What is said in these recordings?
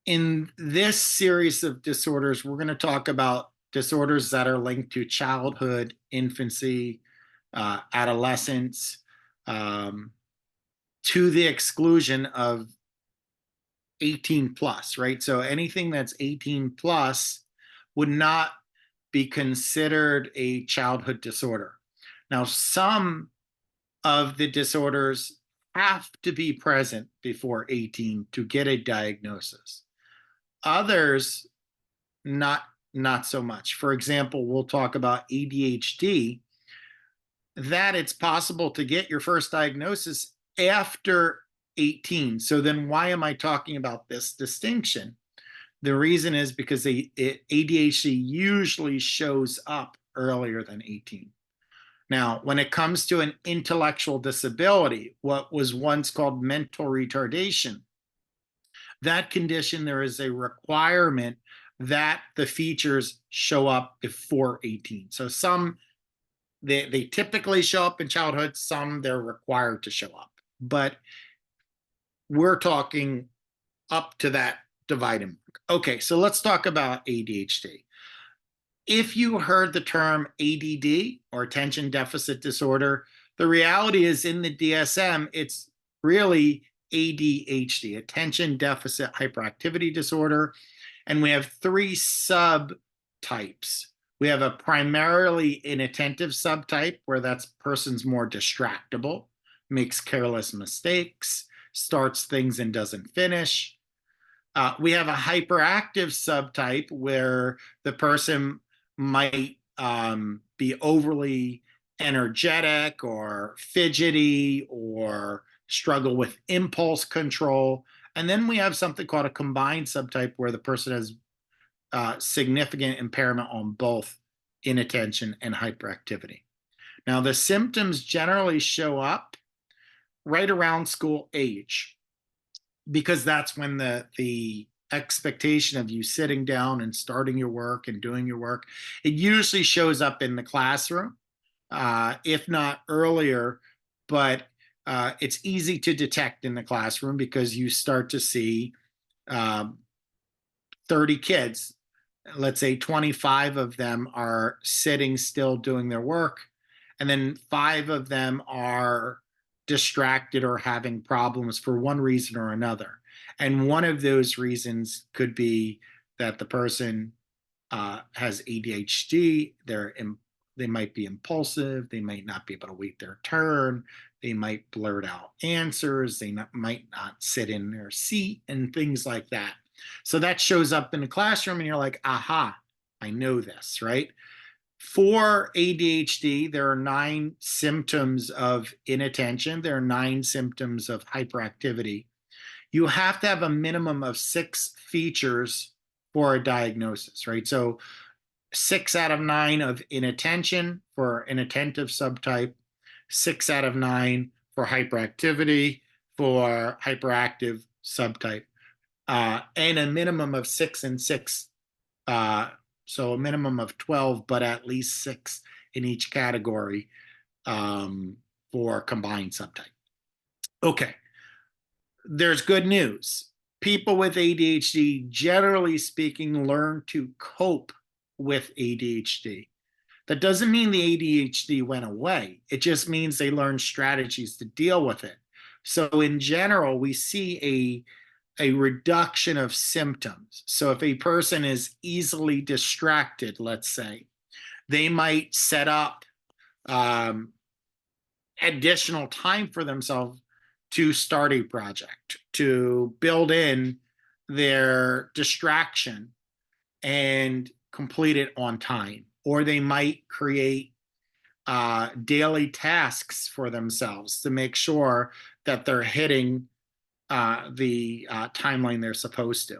In this series of disorders, we're going to talk about disorders that are linked to childhood, infancy, adolescence, um, to the exclusion of 18 plus, right? So anything that's 18 plus would not be considered a childhood disorder. Now, some of the disorders have to be present before 18 to get a diagnosis. Others, not not so much. For example, we'll talk about ADHD, that it's possible to get your first diagnosis after 18. So then why am I talking about this distinction? The reason is because ADHD usually shows up earlier than 18. Now, when it comes to an intellectual disability, what was once called mental retardation, that condition, there is a requirement that the features show up before 18. So some they typically show up in childhood, some they're required to show up. But we're talking up to that dividing mark. Okay, so let's talk about ADHD. If you heard the term ADD or attention deficit disorder, the reality is in the DSM, it's really ADHD, attention deficit hyperactivity disorder. And we have three subtypes. We have a primarily inattentive subtype where that person's more distractible, makes careless mistakes, starts things and doesn't finish. We have a hyperactive subtype where the person might be overly energetic or fidgety or struggle with impulse control. And then we have something called a combined subtype where the person has significant impairment on both inattention and hyperactivity. Now, the symptoms generally show up right around school age because that's when the expectation of you sitting down and starting your work and doing your work, it usually shows up in the classroom, if not earlier, but it's easy to detect in the classroom because you start to see 30 kids. Let's say 25 of them are sitting still doing their work, and then 5 of them are distracted or having problems for one reason or another. And one of those reasons could be that the person has ADHD. They might be impulsive. They might not be able to wait their turn. They might blurt out answers. Might not sit in their seat and things like that. So that shows up in the classroom, and you're like, aha, I know this, right? For ADHD, there are 9 symptoms of inattention. There are 9 symptoms of hyperactivity. You have to have a minimum of 6 features for a diagnosis, right? So 6 out of 9 of inattention for inattentive subtype, 6 out of 9 for hyperactivity for hyperactive subtype, and a minimum of 6 and 6. So a minimum of 12, but at least 6 in each category for combined subtype. Okay, there's good news. People with ADHD, generally speaking, learn to cope with ADHD. That doesn't mean the ADHD went away. It just means they learn strategies to deal with it. So in general, we see a reduction of symptoms. So if a person is easily distracted, let's say, they might set up additional time for themselves to start a project, to build in their distraction and complete it on time. Or they might create daily tasks for themselves to make sure that they're hitting the timeline they're supposed to.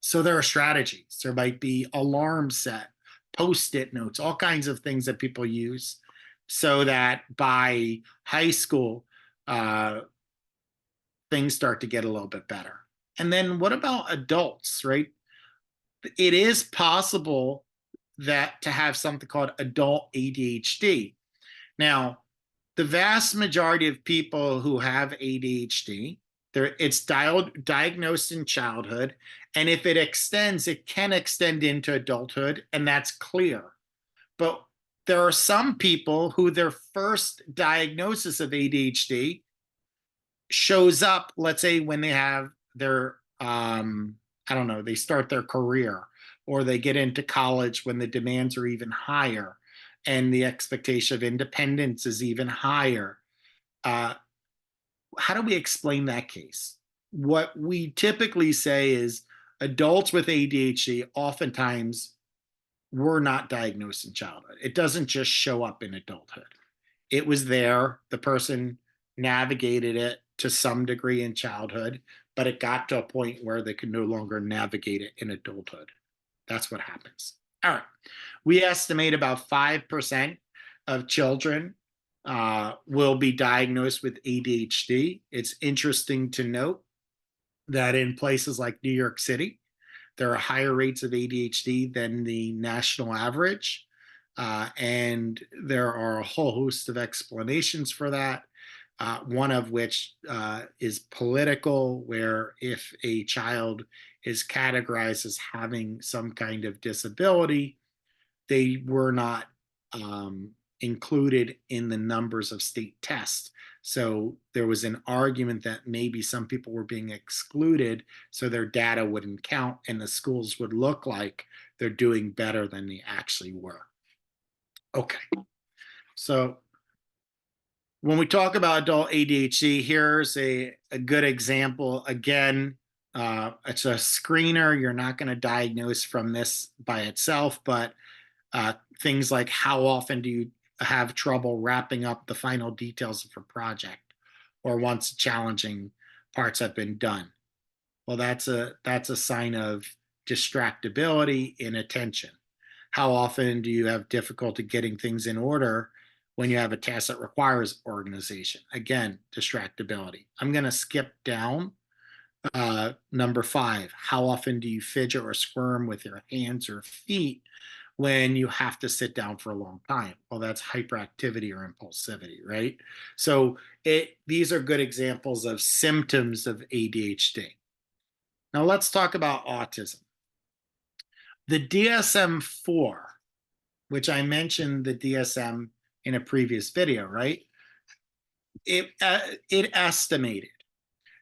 So there are strategies. There might be alarm set, post-it notes, all kinds of things that people use so that by high school, things start to get a little bit better. And then what about adults, right? It is possible that to have something called adult ADHD. Now, the vast majority of people who have ADHD It's diagnosed in childhood, and if it extends, it can extend into adulthood, and that's clear. But there are some people who their first diagnosis of ADHD shows up, let's say, when they have their, I don't know, they start their career or they get into college when the demands are even higher and the expectation of independence is even higher. Uh, how do we explain that case? What we typically say is adults with ADHD oftentimes were not diagnosed in childhood. It doesn't just show up in adulthood. It was there. The person navigated it to some degree in childhood, but it got to a point where they could no longer navigate it in adulthood. That's what happens. All right. We estimate about 5% of children will be diagnosed with ADHD. It's interesting to note that in places like New York City, there are higher rates of ADHD than the national average. And there are a whole host of explanations for that. One of which is political, where if a child is categorized as having some kind of disability, they were not included in the numbers of state tests. So there was an argument that maybe some people were being excluded, so their data wouldn't count, and the schools would look like they're doing better than they actually were. Okay, so when we talk about adult ADHD, here's a good example. Again, it's a screener. You're not going to diagnose from this by itself, but things like how often do you have trouble wrapping up the final details of a project, or once challenging parts have been done. Well, that's a sign of distractibility, inattention. How often do you have difficulty getting things in order when you have a task that requires organization? Again, distractibility. I'm going to skip down. Number 5, how often do you fidget or squirm with your hands or feet when you have to sit down for a long time? Well, that's hyperactivity or impulsivity, right? So these are good examples of symptoms of ADHD. Now let's talk about autism. The DSM-4, which I mentioned the DSM in a previous video, right? It estimated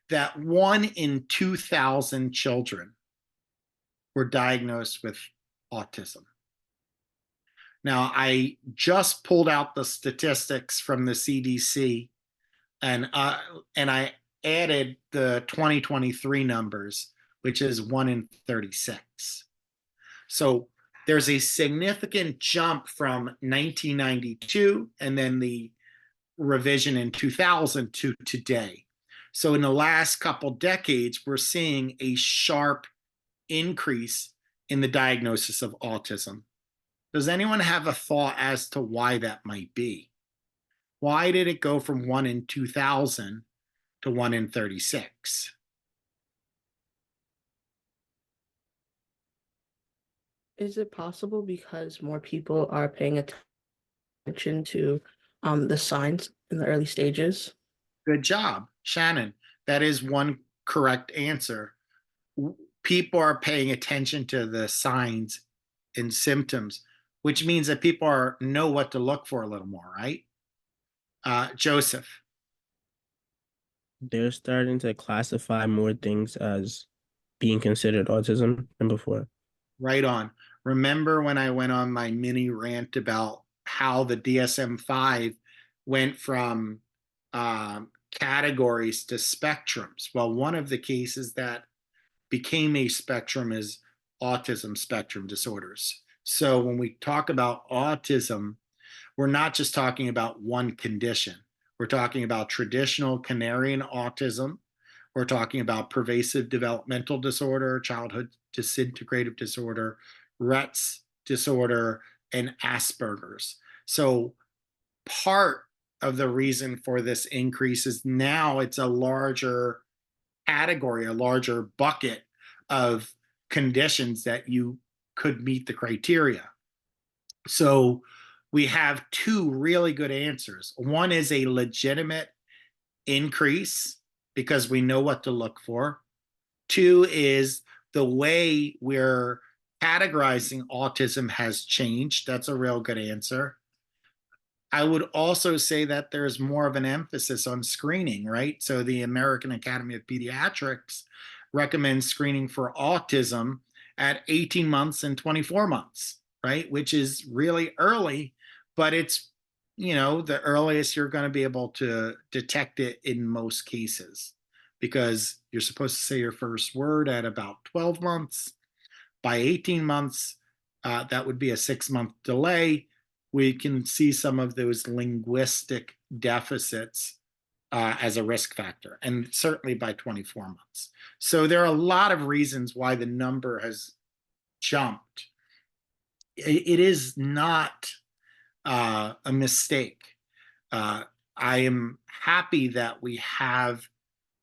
that 1 in 2,000 children were diagnosed with autism. Now, I just pulled out the statistics from the CDC, and I added the 2023 numbers, which is 1 in 36. So there's a significant jump from 1992 and then the revision in 2000 to today. So in the last couple decades, we're seeing a sharp increase in the diagnosis of autism. Does anyone have a thought as to why that might be? Why did it go from 1 in 2,000 to 1 in 36? Is it possible because more people are paying attention to the signs in the early stages? Good job, Shannon. That is one correct answer. People are paying attention to the signs and symptoms, which means that people know what to look for a little more, right? Joseph. They're starting to classify more things as being considered autism than before. Right on. Remember when I went on my mini rant about how the DSM-5 went from categories to spectrums? Well, one of the cases that became a spectrum is autism spectrum disorders. So when we talk about autism, we're not just talking about one condition. We're talking about traditional Canarian autism. We're talking about pervasive developmental disorder, childhood disintegrative disorder, Rett's disorder, and Asperger's. So part of the reason for this increase is now it's a larger category, a larger bucket of conditions that you could meet the criteria. So we have 2 really good answers. One is a legitimate increase because we know what to look for. Two is the way we're categorizing autism has changed. That's a real good answer. I would also say that there's more of an emphasis on screening, right? So the American Academy of Pediatrics recommends screening for autism at 18 months and 24 months, right? Which is really early, but it's, the earliest you're going to be able to detect it in most cases, because you're supposed to say your first word at about 12 months. By 18 months, that would be a 6-month delay. We can see some of those linguistic deficits as a risk factor, and certainly by 24 months. So there are a lot of reasons why the number has jumped. It is not a mistake. I am happy that we have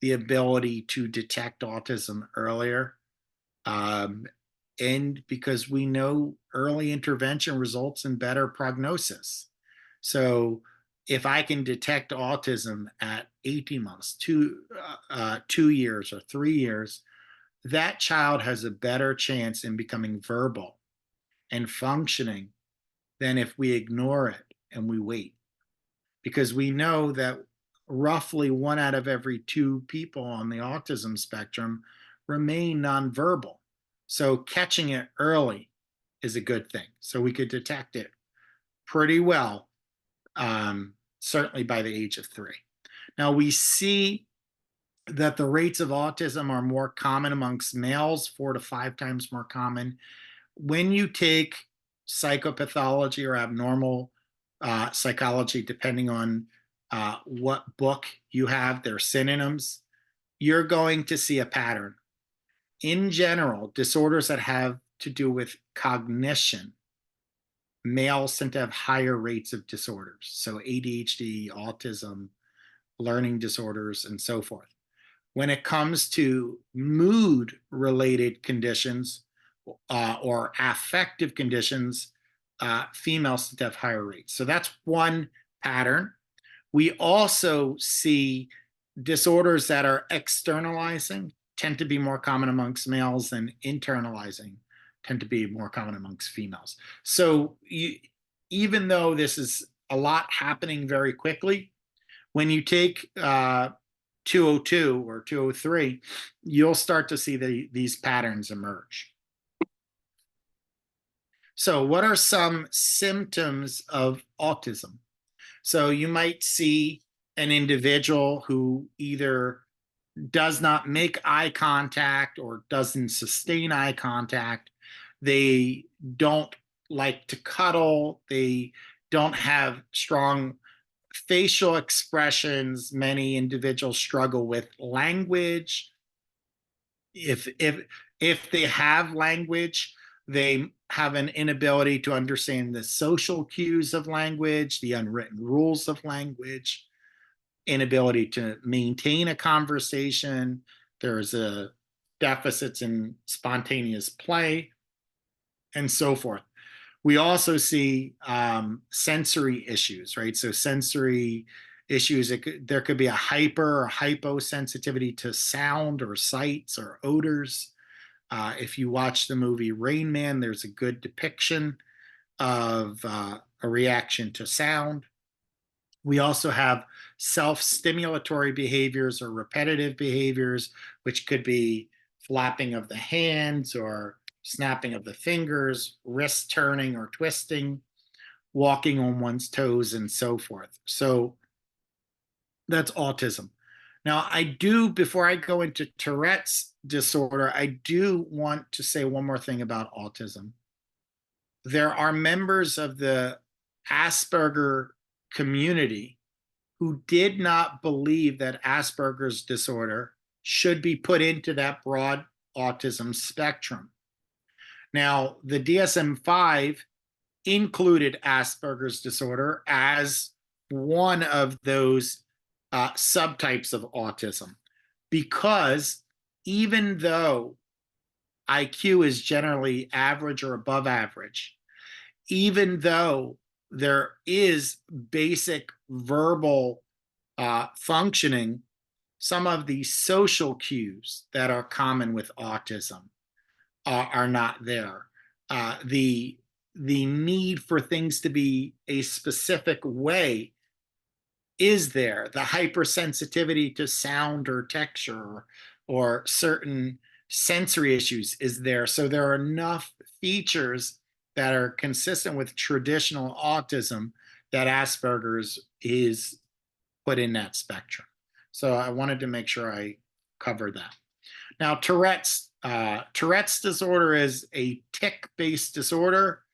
the ability to detect autism earlier. And because we know early intervention results in better prognosis. So if I can detect autism at 18 months, 2 years or 3 years, that child has a better chance in becoming verbal and functioning than if we ignore it and we wait. Because we know that roughly 1 out of every 2 people on the autism spectrum remain nonverbal. So catching it early is a good thing. So we could detect it pretty well, certainly by the age of 3. Now we see that the rates of autism are more common amongst males, 4 to 5 times more common. When you take psychopathology or abnormal psychology, depending on what book you have, their synonyms, you're going to see a pattern. In general, disorders that have to do with cognition, males tend to have higher rates of disorders. So ADHD, autism, learning disorders, and so forth. When it comes to mood-related conditions or affective conditions, females tend to have higher rates. So that's one pattern. We also see disorders that are externalizing tend to be more common amongst males, than internalizing tend to be more common amongst females. So even though this is a lot happening very quickly, when you take 202 or 203, you'll start to see these patterns emerge. So what are some symptoms of autism? So you might see an individual who either does not make eye contact or doesn't sustain eye contact. They don't like to cuddle. They don't have strong facial expressions. Many individuals struggle with language. If they have language, they have an inability to understand the social cues of language, the unwritten rules of language, inability to maintain a conversation. There's a deficits in spontaneous play, and so forth. We also see sensory issues, right? So sensory issues, there could be a hyper or hyposensitivity to sound or sights or odors. If you watch the movie Rain Man, there's a good depiction of a reaction to sound. We also have self-stimulatory behaviors or repetitive behaviors, which could be flapping of the hands or snapping of the fingers, wrist turning or twisting, walking on one's toes, and so forth. So that's autism. Now, before I go into Tourette's disorder, I do want to say one more thing about autism. There are members of the Asperger community who did not believe that Asperger's disorder should be put into that broad autism spectrum. Now, the DSM-5 included Asperger's disorder as one of those subtypes of autism, because even though IQ is generally average or above average, even though there is basic verbal functioning, some of the social cues that are common with autism are not there. The need for things to be a specific way is there. The hypersensitivity to sound or texture or certain sensory issues is there. So there are enough features that are consistent with traditional autism that Asperger's is put in that spectrum. So I wanted to make sure I covered that. Now, Tourette's disorder is a tic-based disorder.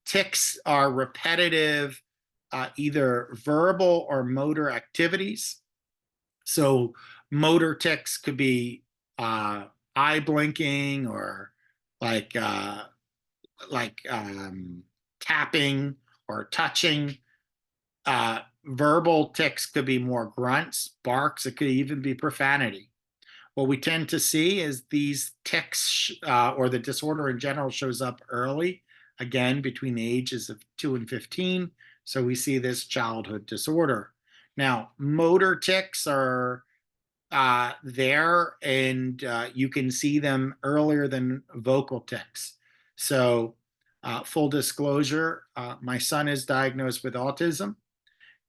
Tics are repetitive, either verbal or motor activities. So motor tics could be eye blinking or like tapping or touching. Verbal tics could be more grunts, barks. It could even be profanity. What we tend to see is these tics or the disorder in general shows up early, again, between the ages of 2 and 15. So we see this childhood disorder. Now, motor tics are there, and you can see them earlier than vocal tics. So full disclosure, my son is diagnosed with autism,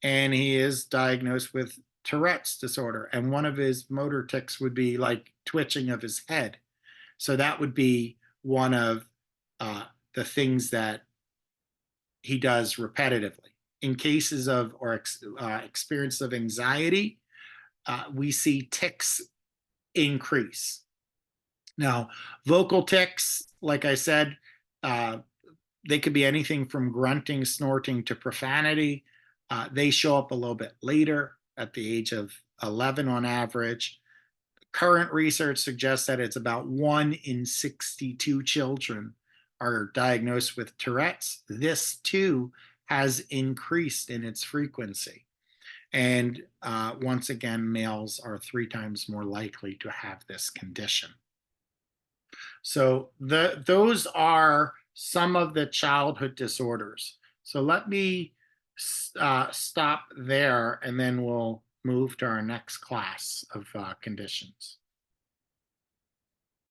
and he is diagnosed with Tourette's disorder. And one of his motor tics would be like twitching of his head. So that would be one of the things that he does repetitively. In cases of or experience of anxiety, we see tics increase. Now, vocal tics, like I said, they could be anything from grunting, snorting to profanity. They show up a little bit later at the age of 11 on average. Current research suggests that it's about 1 in 62 children are diagnosed with Tourette's. This too has increased in its frequency. And once again, males are 3 times more likely to have this condition. So those are some of the childhood disorders. So let me stop there, and then we'll move to our next class of conditions.